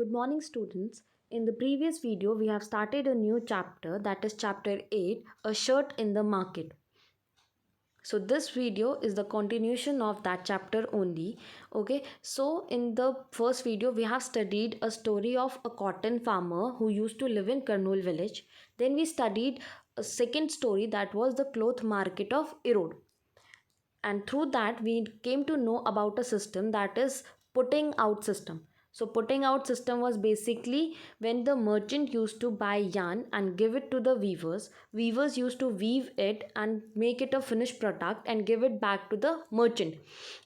Good morning, students. In the previous video, we have started a new chapter, that is chapter 8, A Shirt in the Market. So this video is the continuation of that chapter only. Okay, so in the first video, we have studied a story of a cotton farmer who used to live in Kurnool village. Then we studied a second story, that was the cloth market of Erode. And through that we came to know about a system, that is putting out system. So putting out system was basically when the merchant used to buy yarn and give it to the weavers used to weave it and make it a finished product and give it back to the merchant,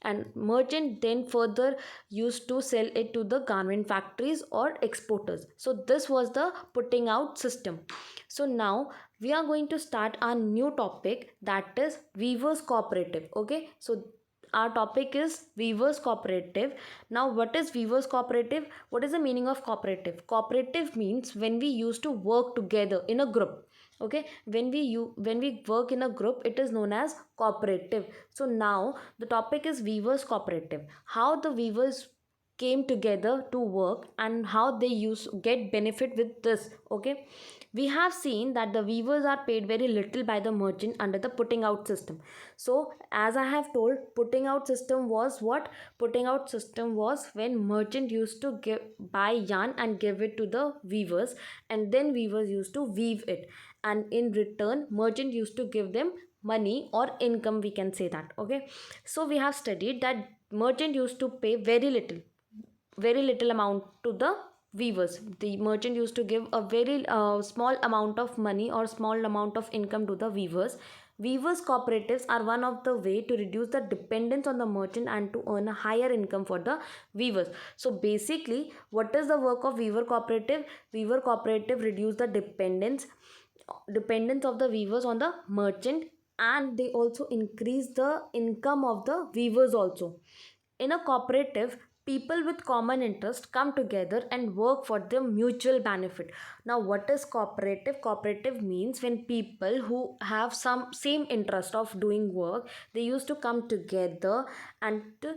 and merchant then further used to sell it to the garment factories or exporters. So this was the putting out system. So now we are going to start our new topic, that is weavers cooperative. Okay, so our topic is weavers cooperative. Now what is weavers cooperative? What is the meaning of cooperative? Cooperative means when we used to work together in a group. Okay, when we work in a group, it is known as cooperative. So now the topic is weavers cooperative, how the weavers came together to work and how they get benefit with this. Okay, we have seen that the weavers are paid very little by the merchant under the putting out system. So as I have told, putting out system was what? Putting out system was when merchant used to buy yarn and give it to the weavers, and then weavers used to weave it, and in return merchant used to give them money or income, we can say that. Okay, so we have studied that merchant used to pay very little amount to the weavers. The merchant used to give a very small amount of money or small amount of income to the weavers cooperatives are one of the way to reduce the dependence on the merchant and to earn a higher income for the weavers. So basically, what is the work of weaver cooperative reduce the dependence of the weavers on the merchant, and they also increase the income of the weavers also. In a cooperative, people with common interest come together and work for their mutual benefit. Now, what is cooperative? Cooperative means when people who have some same interest of doing work, they used to come together and to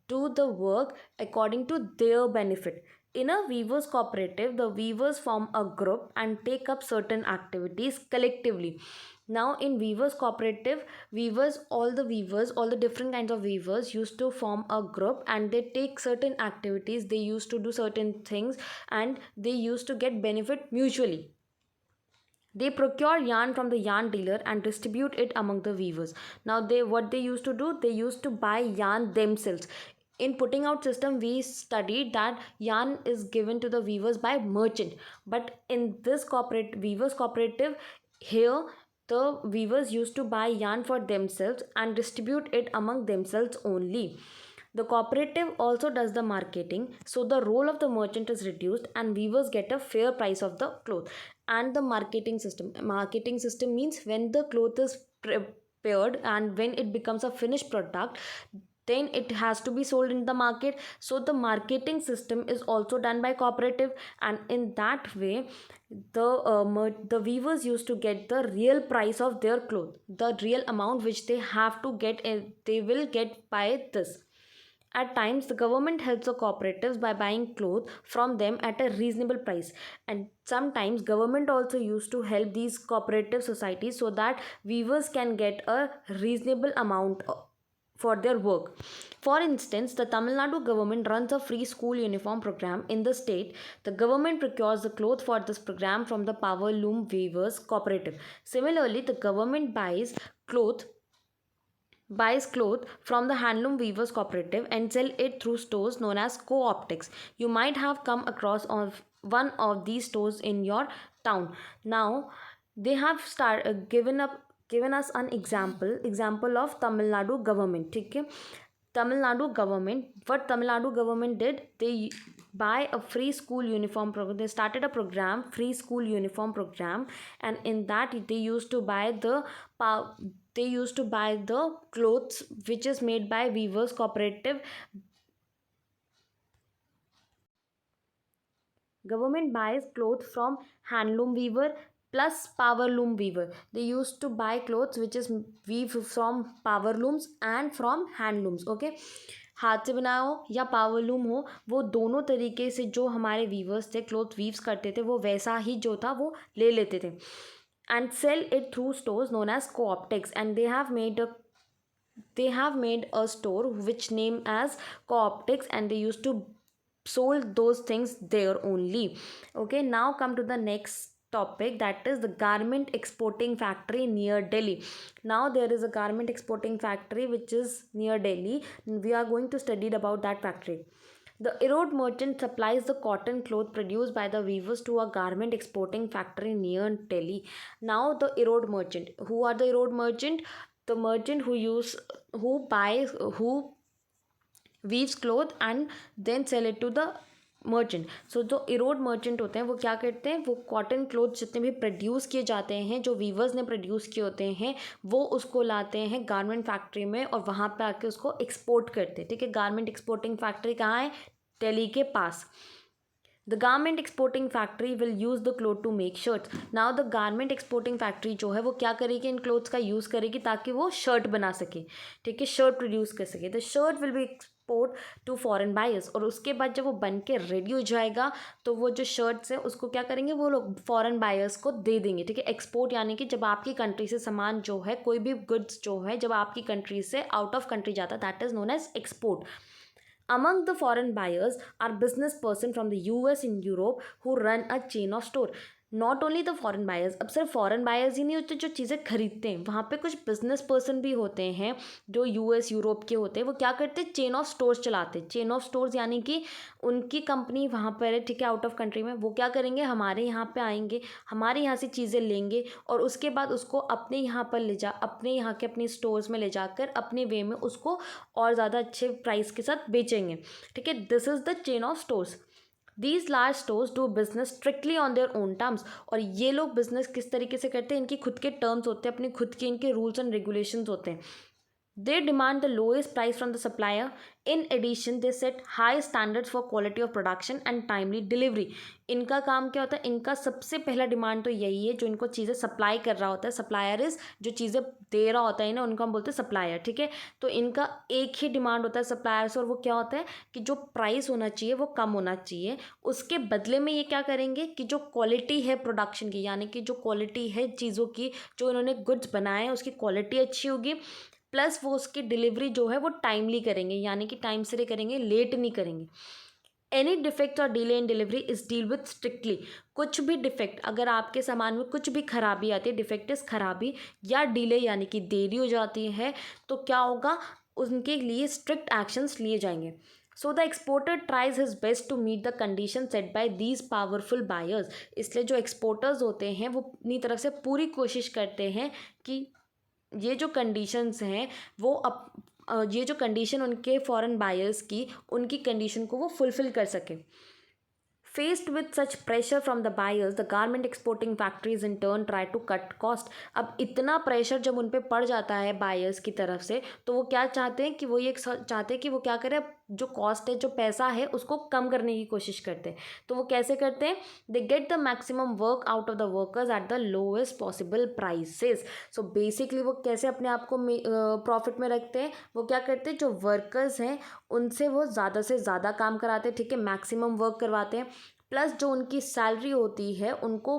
do the work according to their benefit. In a weavers cooperative, the weavers form a group and take up certain activities collectively. Now in weavers cooperative, all the different kinds of weavers used to form a group and they take certain activities, they used to do certain things, and they used to get benefit mutually. They procure yarn from the yarn dealer and distribute it among the weavers. Now what they used to do, they used to buy yarn themselves. In putting out system, we studied that yarn is given to the weavers by merchant, but in this weavers cooperative, here the weavers used to buy yarn for themselves and distribute it among themselves only. The cooperative also does the marketing, so the role of the merchant is reduced and weavers get a fair price of the cloth. And the marketing system means when the cloth is prepared and when it becomes a finished product, then it has to be sold in the market. So the marketing system is also done by cooperative, and in that way the weavers used to get the real price of their cloth, the real amount which they have to get, they will get by this. At times, the government helps the cooperatives by buying clothes from them at a reasonable price. And sometimes, government also used to help these cooperative societies so that weavers can get a reasonable amount for their work. For instance, the Tamil Nadu government runs a free school uniform program in the state. The government procures the clothes for this program from the Power Loom Weavers Cooperative. Similarly, the government clothes buys cloth from the handloom weavers cooperative and sell it through stores known as co-optics. You might have come across one of these stores in your town. Now they have given us an example of Tamil Nadu government. Okay, Tamil Nadu government, what Tamil Nadu government did, they buy a free school uniform program. They started a program, free school uniform program, and in that they used to buy the clothes which is made by weavers cooperative. Government buys clothes from handloom weaver plus power loom weaver. They used to buy clothes which is weave from power looms and from hand looms. Okay, हाथ से बनाया हो या power loom हो, वो दोनों तरीके से जो हमारे वीवर्स थे, क्लॉथ वीव्स करते थे, वो वैसा ही जो था वो ले लेते थे and sell it through stores known as co-optics, and they have made a store which name as co-optics, and they used to sold those things there only. Okay, now come to the next topic, that is the garment exporting factory near Delhi. Now there is a garment exporting factory which is near Delhi. We are going to study about that factory. The Erode merchant supplies the cotton cloth produced by the weavers to a garment exporting factory near Delhi. Now the Erode merchant. Who are the Erode merchant? The merchant who weaves cloth and then sell it to the merchant. So जो Erode merchant होते हैं वो क्या करते हैं, वो cotton cloth जितने भी प्रोड्यूस किए जाते हैं, जो वीवर्स ने प्रोड्यूस किए होते हैं, वो उसको लाते हैं गारमेंट फैक्ट्री में और वहाँ पे आके उसको एक्सपोर्ट करते हैं. ठीक है, गारमेंट एक्सपोर्टिंग फैक्ट्री कहाँ है? दिल्ली के पास. The garment exporting factory will use the cloth to make shirts. Now the garment exporting factory जो है वो क्या करेगी, इन क्लोथ्स का यूज़ करेगी ताकि वो शर्ट बना सके. ठीक है, शर्ट प्रोड्यूस कर सके. The shirt will be export to foreign buyers. और उसके बाद जब वो बन के रेडी हो जाएगा तो वो जो शर्ट्स है उसको क्या करेंगे, वो लोग फॉरेन बायर्स को दे देंगे. ठीक है, एक्सपोर्ट यानी कि जब आपकी कंट्री से सामान जो है, कोई भी गुड्स जो है जब आपकी कंट्री से आउट ऑफ कंट्री जाता है, that is known as export. Among the foreign buyers are business person from the US and Europe who run a chain of store. Not only the foreign buyers. अब सिर्फ foreign buyers ही नहीं होते जो चीज़ें खरीदते हैं, वहाँ पे कुछ बिजनेस पर्सन भी होते हैं जो यूएस यूरोप के होते हैं. वो क्या करते हैं, चेन ऑफ स्टोर्स चलाते हैं. चेन ऑफ स्टोर्स यानी कि उनकी कंपनी वहाँ पर है, ठीक है, आउट ऑफ कंट्री में. वो क्या करेंगे, हमारे यहाँ पे आएंगे, हमारे यहाँ से चीज़ें लेंगे और उसके बाद उसको अपने यहाँ पर अपने यहाँ के अपने स्टोर्स में ले जाकर अपने वे में उसको और ज़्यादा अच्छे प्राइस के साथ बेचेंगे. ठीक है, this is the chain of stores. These large stores do business strictly on their own terms. और ये लोग बिजनेस किस तरीके से करते हैं, इनकी खुद के टर्म्स होते हैं, अपने खुद के इनके रूल्स एंड रेगुलेशंस होते हैं. They demand the lowest price from the supplier. In addition, they set high standards for quality of production and timely delivery. इनका काम क्या होता है, इनका सबसे पहला डिमांड तो यही है, जो इनको चीज़ें सप्लाई कर रहा होता है. सप्लायर इज जो चीज़ें दे रहा होता है ना, उनको हम बोलते हैं सप्लायर. ठीक है, तो इनका एक ही डिमांड होता है सप्लायर से, और वो क्या होता है कि जो प्राइस होना चाहिए वो कम होना चाहिए. उसके बदले में ये क्या करेंगे कि जो क्वालिटी है प्रोडक्शन की, यानी कि जो क्वालिटी है चीज़ों की, जो इन्होंने गुड्स बनाए हैं उसकी क्वालिटी अच्छी होगी, प्लस वो उसकी डिलीवरी जो है वो टाइमली करेंगे, यानी कि टाइम से करेंगे, लेट नहीं करेंगे. एनी डिफेक्ट और delay in delivery is deal with strictly. कुछ भी डिफेक्ट, अगर आपके सामान में कुछ भी खराबी आती है, डिफेक्ट इज खराबी, या डिले यानी कि देरी हो जाती है, तो क्या होगा, उनके लिए स्ट्रिक्ट एक्शंस लिए जाएंगे. So the exporter tries his best to meet the condition set by these powerful buyers. इसलिए जो एक्सपोर्टर्स होते हैं वो अपनी तरफ से पूरी कोशिश करते हैं कि ये जो कंडीशंस हैं वो ये जो कंडीशन उनके फॉरेन बायर्स की, उनकी कंडीशन को वो फुलफ़िल कर सके. Faced with such pressure from the buyers, the garment exporting factories in turn try to cut cost. अब इतना प्रेशर जब उन पे पड़ जाता है बायर्स की तरफ से, तो वो क्या चाहते हैं कि वो ये चाहते हैं कि वो क्या करें, जो कॉस्ट है, जो पैसा है, उसको कम करने की कोशिश करते हैं. तो वो कैसे करते हैं, they get the maximum work out of the workers at the lowest possible prices. So basically वो कैसे अपने आप को प्रॉफिट में रखते हैं, वो क्या करते हैं, जो वर्कर्स हैं उनसे वो ज़्यादा से ज़्यादा काम कराते हैं. ठीक है, मैक्सिमम वर्क करवाते हैं, प्लस जो उनकी सैलरी होती है उनको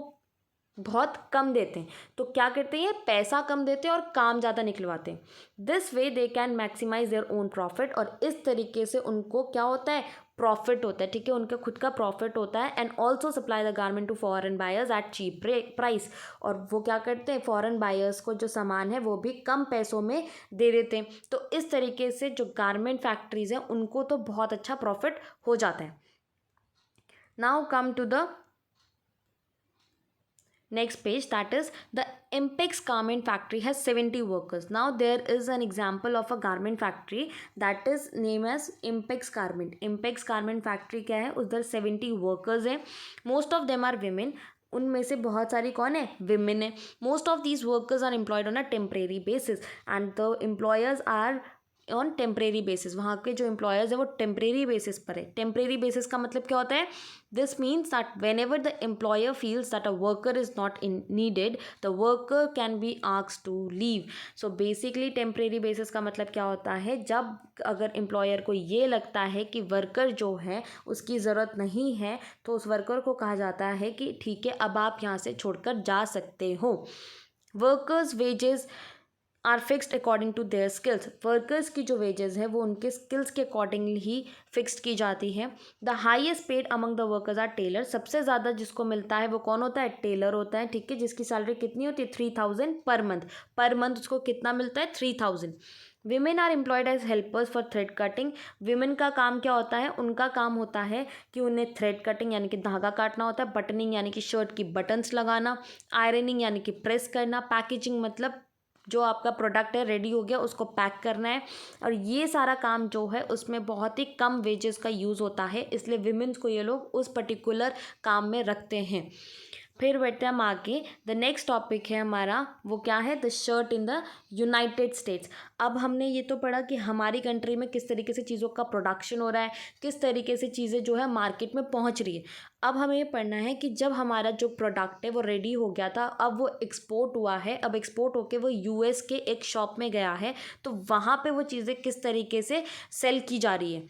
बहुत कम देते हैं. तो क्या करते हैं, पैसा कम देते हैं और काम ज़्यादा निकलवाते हैं. This way they can maximise their own profit. और इस तरीके से उनको क्या होता है, प्रॉफिट होता है. ठीक है, उनका खुद का प्रॉफिट होता है. And also supply the garment to foreign buyers at cheap price. और वो क्या करते हैं, फॉरेन बायर्स को जो सामान है वो भी कम पैसों में दे देते हैं. तो इस तरीके से जो गारमेंट फैक्ट्रीज हैं उनको तो बहुत अच्छा प्रॉफिट हो जाता है. Now come to the next page, that is the Impex garment factory has 70 workers. Now there is an example of a garment factory that is named as Impex garment. Impex garment factory क्या है, उधर 70 workers हैं. Most of them are women. उनमें से बहुत सारी कौन है, विमेन है. Most of these workers are employed on a temporary basis and the employers are on temporary basis, वहाँ के जो एम्प्लॉयर्स है वो टेम्परेरी बेसिस पर है। टेम्परेरी बेसिस का मतलब क्या होता है? This means that whenever the employer feels that a worker is not in needed the worker can be asked to leave. So basically temporary basis का मतलब क्या होता है? जब अगर एम्प्लॉयर को ये लगता है कि वर्कर जो है उसकी ज़रूरत नहीं है, तो उस वर्कर को कहा जाता है कि ठीक है, अब आप यहाँ से छोड़कर जा सकते हो। Workers wages are fixed according to their skills. Workers की जो वेजेस है वो उनके स्किल्स के अकॉर्डिंगली ही फिक्स्ड की जाती है। The highest paid among the workers are tailor. सबसे ज़्यादा जिसको मिलता है वो कौन होता है? टेलर होता है, ठीक है, जिसकी सैलरी कितनी होती है? 3000 पर मंथ। पर मंथ उसको कितना मिलता है? 3000। Women are employed as helpers for thread cutting. Women का काम क्या होता है? उनका काम होता है कि उन्हें थ्रेड कटिंग यानी कि धागा काटना होता है, बटनिंग यानी कि शर्ट की बटन्स लगाना, आयरनिंग यानी कि प्रेस करना, पैकेजिंग मतलब जो आपका प्रोडक्ट है रेडी हो गया उसको पैक करना है। और ये सारा काम जो है उसमें बहुत ही कम वेजेस का यूज़ होता है, इसलिए विमेंस को ये लोग उस पर्टिकुलर काम में रखते हैं। फिर बढ़ते हैं हम आगे। द नेक्स्ट टॉपिक है हमारा, वो क्या है? The shirt in the United states. अब हमने ये तो पढ़ा कि हमारी कंट्री में किस तरीके से चीज़ों का प्रोडक्शन हो रहा है, किस तरीके से चीज़ें जो है मार्केट में पहुंच रही है। अब हमें ये पढ़ना है कि जब हमारा जो प्रोडक्ट है वो रेडी हो गया था, अब वो एक्सपोर्ट हुआ है, अब एक्सपोर्ट होके वो यूएस के एक शॉप में गया है, तो वहाँ पे वो चीज़ें किस तरीके से सेल की जा रही है।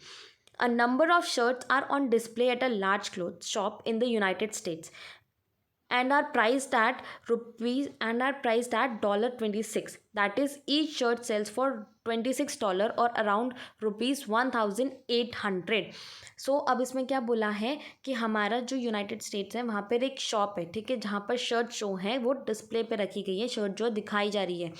A number of shirts are on display at a large clothes shop in the United States and are priced at $26. That is, each shirt sells for $26 or around rupees 1800. सो अब इसमें क्या बोला है कि हमारा जो यूनाइटेड स्टेट्स है वहाँ पर एक शॉप है, ठीक है, जहाँ पर शर्ट जो है वो डिस्प्ले पे रखी गई है, शर्ट जो दिखाई जा रही है।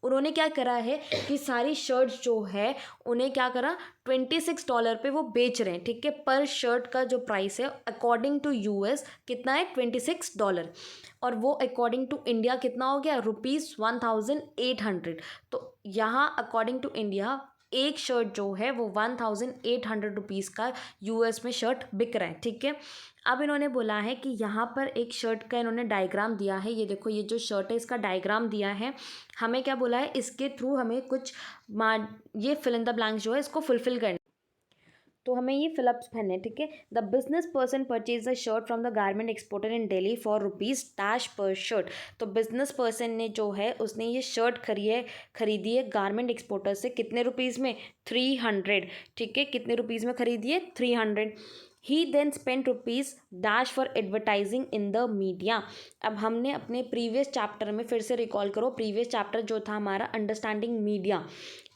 उन्होंने क्या करा है कि सारी शर्ट्स जो है उन्हें क्या करा, $26 पे वो बेच रहे हैं, ठीक है। पर शर्ट का जो प्राइस है अकॉर्डिंग टू यूएस कितना है? $26। और वो अकॉर्डिंग टू इंडिया कितना हो गया? ₹1800। तो यहाँ अकॉर्डिंग टू इंडिया एक शर्ट जो है वो 1800 का यूएस में शर्ट बिक रहा है, ठीक है। अब इन्होंने बोला है कि यहाँ पर एक शर्ट का इन्होंने डायग्राम दिया है, ये देखो ये जो शर्ट है इसका डायग्राम दिया है। हमें क्या बोला है? इसके थ्रू हमें कुछ ये फिल इन द ब्लैंक्स जो है इसको फुलफिल करना, तो हमें ये फिलअप्स पहनने, ठीक है। The business person purchase the shirt from the garment exporter in Delhi for rupees dash पर शर्ट। तो बिजनेस पर्सन ने जो है उसने ये शर्ट खरीदी है गारमेंट एक्सपोर्टर से, कितने रुपीज़ में? 300, ठीक है। कितने रुपीज़ में खरीदी है? 300। He then spend rupees dash for advertising in the media. अब हमने अपने प्रीवियस चैप्टर में, फिर से रिकॉल करो, प्रीवियस चैप्टर जो था हमारा अंडरस्टैंडिंग मीडिया,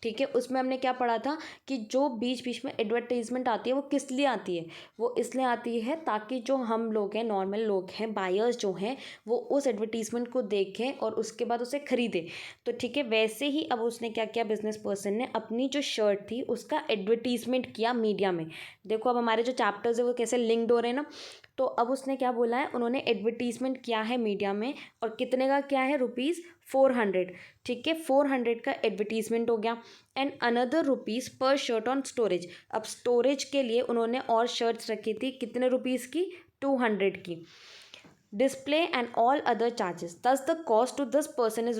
ठीक है, उसमें हमने क्या पढ़ा था कि जो बीच बीच में एडवर्टाइजमेंट आती है वो किस लिए आती है? वो इसलिए आती है ताकि जो हम लोग हैं, नॉर्मल लोग हैं, बायर्स जो हैं, वो उस एडवर्टीजमेंट को देखें और उसके बाद उसे खरीदें। तो ठीक है, वैसे ही अब उसने क्या किया, बिजनेस पर्सन ने अपनी जो शर्ट थी उसका एडवर्टीजमेंट किया मीडिया में। देखो अब हमारे जो चैप्टर्स है वो कैसे लिंक्ड हो रहे हैं ना। तो अब उसने क्या बोला है, उन्होंने एडवर्टीजमेंट किया है मीडिया में, और कितने का किया है? ₹400, ठीक है। 400 का एडवर्टीजमेंट हो गया। एंड अनदर रुपीज़ पर शर्ट ऑन स्टोरेज। अब स्टोरेज के लिए उन्होंने और शर्ट्स रखी थी, कितने रुपीज़ की? 200 की। Display and all other charges, thus the cost to this person is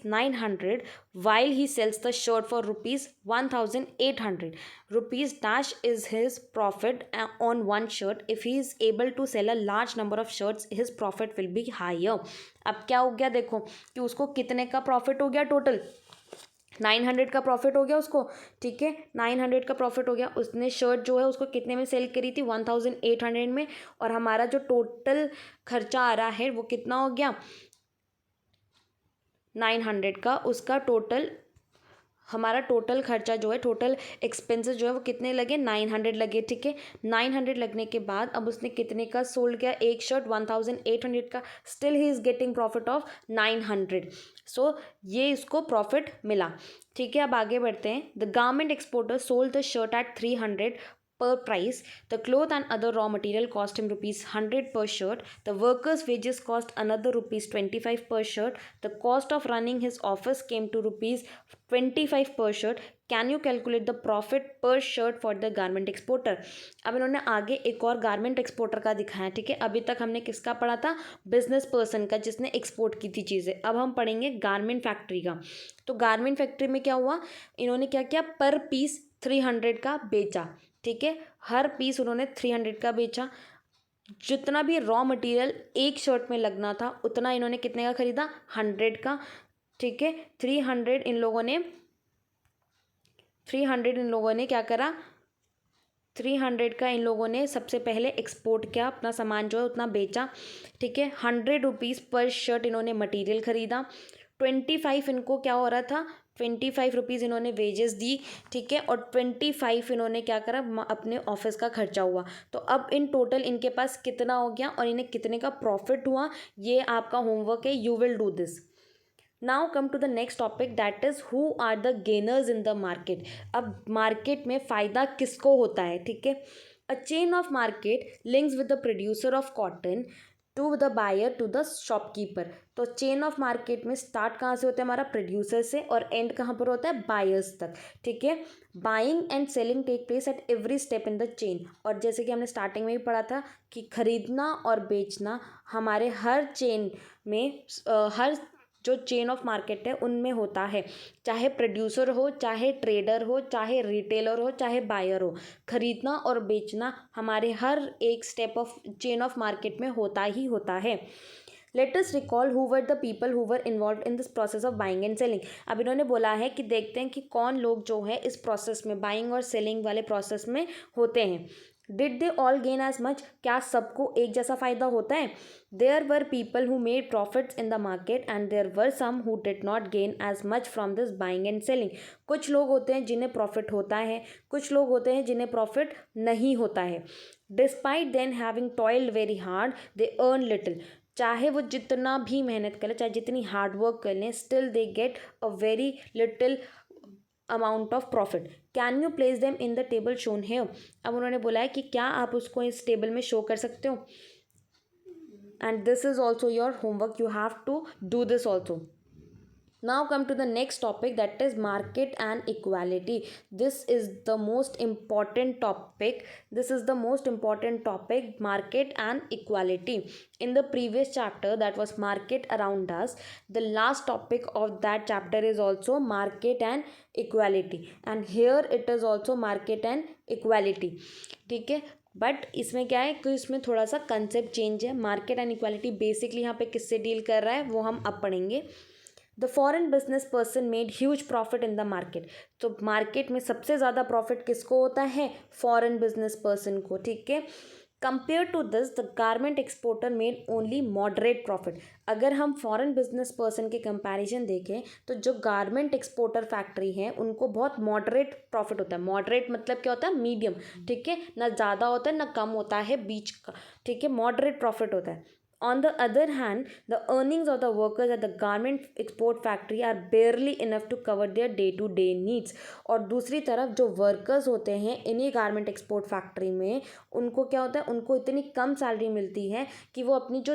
₹900 while he sells the shirt for ₹1800. Rupees dash is his profit on one shirt. If he is able to sell a large number of shirts, his profit will be higher. अब क्या हो गया देखो कि उसको कितने का profit हो गया? टोटल 900 का प्रॉफिट हो गया उसको, ठीक है। 900 का प्रॉफिट हो गया। उसने शर्ट जो है उसको कितने में सेल करी थी? 1800 में। और हमारा जो टोटल खर्चा आ रहा है वो कितना हो गया? 900 का। उसका टोटल, हमारा टोटल खर्चा जो है, टोटल एक्सपेंसेस जो है वो कितने लगे? 900 लगे, ठीक है। 900 लगने के बाद अब उसने कितने का सोल्ड किया? एक शर्ट 1800 का। Still he is getting profit of 900। सो ये इसको प्रॉफिट मिला, ठीक है। अब आगे बढ़ते हैं। The garment exporter sold the shirt eight 300 per price. The cloth and other raw material cost him ₹100 per shirt. The workers' wages cost another ₹25 per shirt. The cost of running his office came to ₹25 per shirt. Can you calculate the profit per shirt for the garment exporter. अब इन्होंने आगे एक और garment exporter का दिखाया, ठीक है। अभी तक हमने किसका पढ़ा था, बिजनेस पर्सन का, जिसने एक्सपोर्ट की थी चीज़ें। अब हम पढ़ेंगे गारमेंट फैक्ट्री का। तो गारमेंट फैक्ट्री में क्या हुआ, इन्होंने क्या किया, पर पीस 300 का बेचा, ठीक है। हर पीस उन्होंने 300 का बेचा। जितना भी रॉ मटेरियल एक शर्ट में लगना था उतना इन्होंने कितने का खरीदा, 100 का, ठीक है। 300 इन लोगों ने क्या करा, 300 का इन लोगों ने सबसे पहले एक्सपोर्ट किया, अपना सामान जो है उतना बेचा, ठीक है। 100 रुपीज़ पर शर्ट इन्होंने मटेरियल खरीदा। 25 इनको क्या हो रहा था, 25 रुपीज़ इन्होंने वेजेस दी, ठीक है। और 25 इन्होंने क्या करा, अपने ऑफिस का खर्चा हुआ। तो अब इन टोटल इनके पास कितना हो गया और इन्हें कितने का प्रॉफिट हुआ, ये आपका होमवर्क है, you will do this. Now come to the next topic, that is who are the gainers in the market. अब मार्केट में फ़ायदा किसको होता है, ठीक है। A chain of market links with the producer of cotton to the buyer to the shopkeeper. तो chain of market में स्टार्ट कहाँ से होता है, हमारा प्रोड्यूसर से, और एंड कहाँ पर होता है, बायर्स तक, ठीक है। Buying and selling take place at every step in the chain. और जैसे कि हमने स्टार्टिंग में भी पढ़ा था कि खरीदना और बेचना हमारे हर चेन में, हर जो चेन ऑफ मार्केट है उनमें होता है, चाहे प्रोड्यूसर हो, चाहे ट्रेडर हो, चाहे रिटेलर हो, चाहे बायर हो। खरीदना और बेचना हमारे हर एक step of chain of market में होता ही होता है। Let us recall who were the people who were involve in this process of buying and selling. अब इन्होंने बोला है कि देखते हैं कि कौन लोग जो है इस प्रोसेस में, बाइंग और सेलिंग वाले प्रोसेस में होते हैं। Did they all gain as much, क्या सबको एक जैसा फ़ायदा होता है। There were people who made profits in the market and there were some who did not gain as much from this buying and selling. कुछ लोग होते हैं जिन्हें प्रॉफिट होता है, कुछ लोग होते हैं जिन्हें प्रॉफिट नहीं होता है। Despite then having toiled very hard they earn little. चाहे वो जितना भी मेहनत करें, चाहे जितनी हार्ड वर्क कर लें, still they get a very little amount of profit. Can you place them in the table shown here. अब उन्होंने बोला है कि क्या आप उसको इस टेबल में शो कर सकते हो, and this is also your homework, you have to do this also. Now come to the next topic, that is market and equality. This is the most important topic. This is the most important topic, market and equality. In the previous chapter, that was market around us, the last topic of that chapter is also market and equality, and here it is also market and equality, ठीक है। But इसमें क्या है कि इसमें थोड़ा सा concept change है। मार्केट एंड इक्वालिटी बेसिकली यहाँ पे किससे डील कर रहा है वो हम अब पढ़ेंगे। The foreign business person made huge profit in the market. तो मार्केट में सबसे ज़्यादा प्रॉफिट किसको होता है, फॉरेन बिजनेस पर्सन को, ठीक है। Compare to this the garment exporter made only moderate profit. अगर हम फॉरेन बिजनेस पर्सन के कंपैरिजन देखें तो जो गारमेंट एक्सपोर्टर फैक्ट्री है उनको बहुत मॉडरेट प्रॉफिट होता है। मॉडरेट मतलब क्या होता है, मीडियम, ठीक है, ना ज़्यादा होता है ना कम होता है, बीच का, ठीक है, मॉडरेट प्रॉफिट होता है। On the other hand, the earnings of the workers at the garment export factory are barely enough to cover their day-to-day needs. और दूसरी तरफ जो वर्कर्स होते हैं इन्हीं गारमेंट एक्सपोर्ट फैक्ट्री में, उनको क्या होता है, उनको इतनी कम सैलरी मिलती है कि वो अपनी जो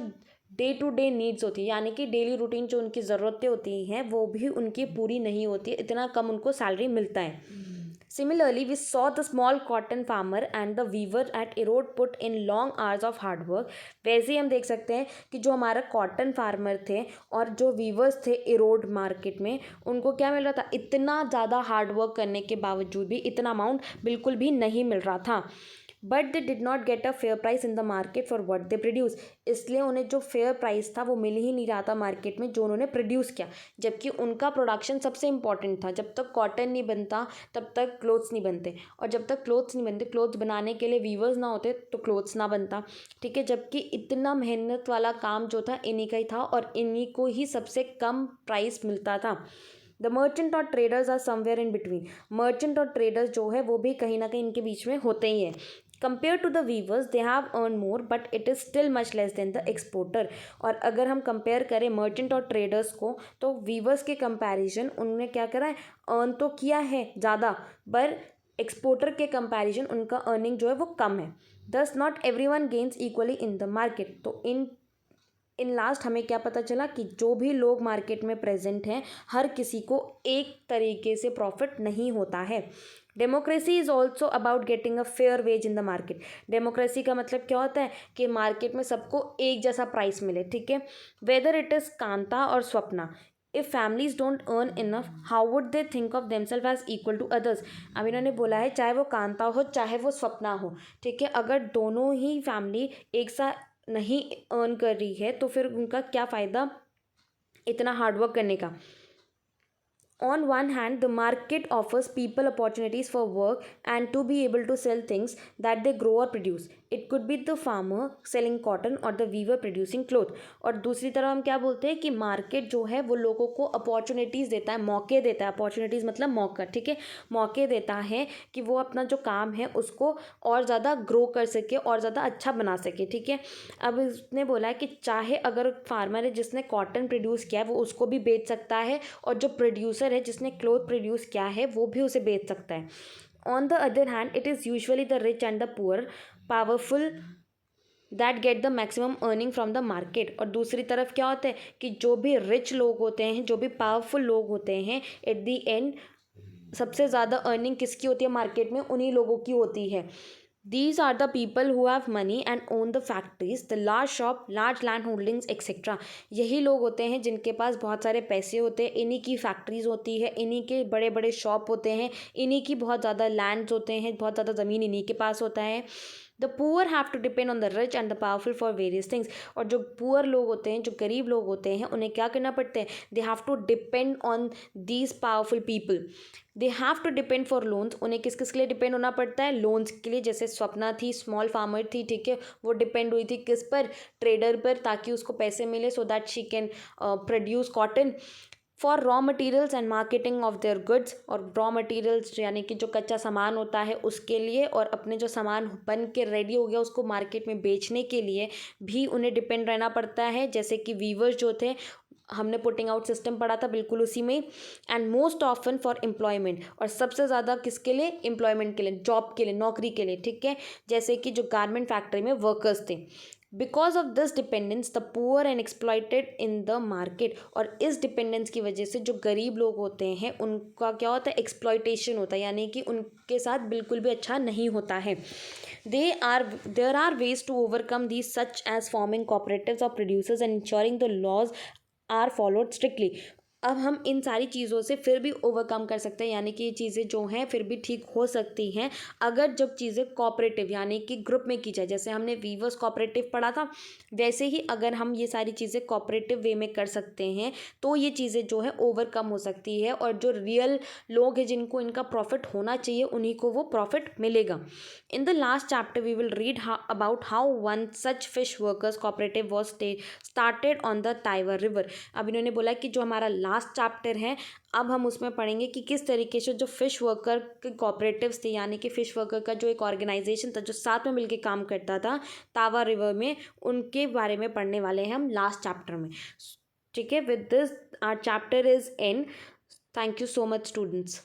डे टू डे नीड्स होती है, यानी कि डेली रूटीन जो उनकी ज़रूरतें होती हैं वो भी उनकी पूरी नहीं होती है, इतना कम उनको सैलरी मिलता है। Similarly, we saw the small cotton farmer and the weaver at Erode put in long hours of hard work. वैसे ही हम देख सकते हैं कि जो हमारा कॉटन फार्मर थे और जो वीवर्स थे एरोड मार्केट में, उनको क्या मिल रहा था, इतना ज़्यादा हार्ड वर्क करने के बावजूद भी इतना अमाउंट बिल्कुल भी नहीं मिल रहा था। But they did not get a fair price in the market for what they produce. इसलिए उन्हें जो फेयर प्राइस था वो मिल ही नहीं रहा था मार्केट में जो उन्होंने प्रोड्यूस किया, जबकि उनका प्रोडक्शन सबसे इंपॉर्टेंट था। जब तक कॉटन नहीं बनता तब तक क्लोथ्स नहीं बनते, और जब तक क्लोथ्स नहीं बनते, क्लोथ्स बनाने के लिए वीवर्स ना होते तो क्लोथ्स ना बनता, ठीक है। जबकि इतना मेहनत वाला काम जो था इन्हीं का ही था और इन्हीं को ही सबसे कम प्राइस मिलता था। द मर्चेंट और traders are somewhere in between. Merchant और ट्रेडर्स जो है वो भी कहीं ना कहीं इनके बीच में होते ही हैं। Compare to the weavers they have earn more but it is still much less than the exporter. और अगर हम कंपेयर करें मर्चेंट और ट्रेडर्स को तो वीवर्स के कंपैरिजन उनने क्या करा है, अर्न तो किया है ज़्यादा, पर एक्सपोर्टर के कंपैरिजन उनका अर्निंग जो है वो कम है। दस not every one gains equally in the market. तो इन इन लास्ट हमें क्या पता चला कि जो भी लोग मार्केट में प्रेजेंट हैं, हर किसी को एक तरीके से प्रॉफिट नहीं होता है। Democracy is also about getting a fair ways in the market. Democracy का मतलब क्या होता है कि मार्केट में सबको एक जैसा प्राइस मिले, ठीक है। वेदर इट इज़ कांता और Swapna, if families don't earn enough, how would they think of themselves as equal to others. अब इन्होंने बोला है चाहे वो कांता हो चाहे वो स्वप्ना हो, ठीक है, अगर दोनों ही फैमिली एक सा नहीं अर्न कर रही है तो फिर उनका क्या फ़ायदा इतना हार्डवर्क करने का। On one hand, the market offers people opportunities for work and to be able to sell things that they grow or produce. It could be the farmer selling cotton or the weaver producing cloth. और दूसरी तरफ हम क्या बोलते हैं कि market जो है वो लोगों को अपॉर्चुनिटीज़ देता है, मौके देता है। अपॉर्चुनिटीज़ मतलब मौका, ठीक है, मौके देता है कि वो अपना जो काम है उसको और ज़्यादा ग्रो कर सके और ज़्यादा अच्छा बना सके, ठीक है। अब इसने बोला है कि चाहे अगर फार्मर है जिसने कॉटन प्रोड्यूस किया है वो उसको भी बेच सकता है, और जो प्रोड्यूसर है जिसने क्लोथ प्रोड्यूस किया है वो भी उसे बेच सकता है। On the other hand, it is usually the rich and the poor powerful that get the maximum earning from the market. और दूसरी तरफ क्या होता है कि जो भी रिच लोग होते हैं, जो भी पावरफुल लोग होते हैं, एट द एंड सबसे ज़्यादा अर्निंग किसकी होती है मार्केट में, उन्हीं लोगों की होती है। These are the people who have money and own the factories, the large shop, large land holdings etc. यही लोग होते हैं जिनके पास बहुत सारे पैसे होते हैं, इन्हीं की फैक्ट्रीज होती है, इन्हीं के बड़े बड़े शॉप होते हैं, इन्हीं की बहुत ज़्यादा लैंड्स होते हैं, बहुत ज़्यादा ज़मीन इन्हीं के पास होता है। The poor have to depend on the rich and the powerful for various things. और जो पुअर लोग होते हैं, जो गरीब लोग होते हैं, उन्हें क्या करना पड़ता है, they have to depend on these powerful people. They have to depend for loans, उन्हें किस किस के लिए डिपेंड होना पड़ता है, लोन्स के लिए। जैसे स्वप्ना थी, स्मॉल फार्मर थी, ठीक है, वो डिपेंड हुई थी किस पर, ट्रेडर पर, ताकि उसको पैसे मिले so that she can produce cotton. For raw materials and marketing of their goods, और रॉ मटेरियल्स यानी कि जो कच्चा सामान होता है उसके लिए, और अपने जो सामान बन के रेडी हो गया उसको मार्केट में बेचने के लिए भी उन्हें डिपेंड रहना पड़ता है। जैसे कि वीवर्स जो थे, हमने पुटिंग आउट सिस्टम पढ़ा था बिल्कुल उसी में। And most often for employment, और सबसे ज़्यादा किसके लिए, एम्प्लॉयमेंट के लिए, जॉब के लिए, नौकरी के लिए, ठीक है। जैसे कि जो गारमेंट फैक्ट्री में वर्कर्स थे। Because of this dependence the poor and exploited in the market, और इस डिपेंडेंस की वजह से जो गरीब लोग होते हैं उनका क्या होता है, एक्सप्लॉयटेशन होता है, यानी कि उनके साथ बिल्कुल भी अच्छा नहीं होता है। There are ways to overcome these such as forming cooperatives of producers and ensuring the laws are followed strictly. अब हम इन सारी चीज़ों से फिर भी ओवरकम कर सकते हैं, यानी कि ये चीज़ें जो हैं फिर भी ठीक हो सकती हैं अगर जब चीज़ें कोऑपरेटिव यानी कि ग्रुप में की जाए। जैसे हमने वीवर्स कोऑपरेटिव पढ़ा था, वैसे ही अगर हम ये सारी चीज़ें कोऑपरेटिव वे में कर सकते हैं तो ये चीज़ें जो है ओवरकम हो सकती है, और जो रियल लोग हैं जिनको इनका प्रॉफिट होना चाहिए उन्हीं को वो प्रॉफिट मिलेगा। In the last chapter we will read about how one such fish workers cooperative was started on the Tiver river. अब इन्होंने बोला कि जो हमारा लास्ट चैप्टर है, अब हम उसमें पढ़ेंगे कि किस तरीके से जो फिश वर्कर के कोऑपरेटिव्स थे, यानी कि फिश वर्कर का जो एक ऑर्गेनाइजेशन था जो साथ में मिलकर काम करता था तावा रिवर में, उनके बारे में पढ़ने वाले हैं हम लास्ट चैप्टर में, ठीक है। With this our chapter is end. Thank you so much students.